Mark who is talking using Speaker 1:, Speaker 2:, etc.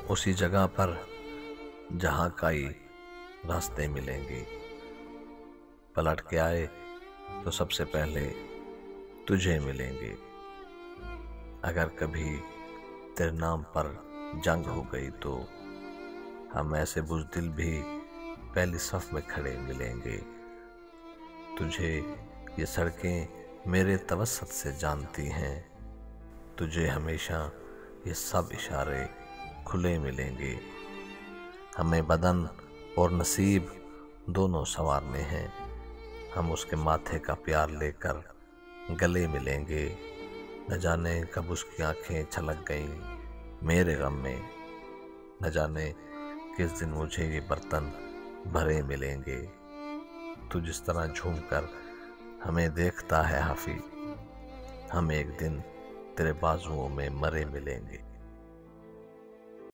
Speaker 1: اسی جگہ پر جہاں کئی راستے ملیں گے۔ پلٹ کے آئے تو سب سے پہلے تجھے ملیں گے۔ اگر کبھی تیرے نام پر جنگ ہو گئی تو ہم ایسے بزدل بھی پہلی صف میں کھڑے ملیں گے۔ تجھے یہ سڑکیں میرے توسط سے جانتی ہیں، تجھے ہمیشہ یہ سب اشارے کھلے ملیں گے۔ ہمیں بدن اور نصیب دونوں سنوارنے ہیں، ہم اس کے ماتھے کا پیار لے کر گلے ملیں گے۔ نہ جانے کب اس کی آنکھیں چھلک گئیں میرے غم میں، نہ جانے کس دن مجھے یہ برتن بھرے ملیں گے۔ تو جس طرح جھوم کر ہمیں دیکھتا ہے حافظ، ہم ایک دن تیرے بازوؤں میں مرے ملیں گے۔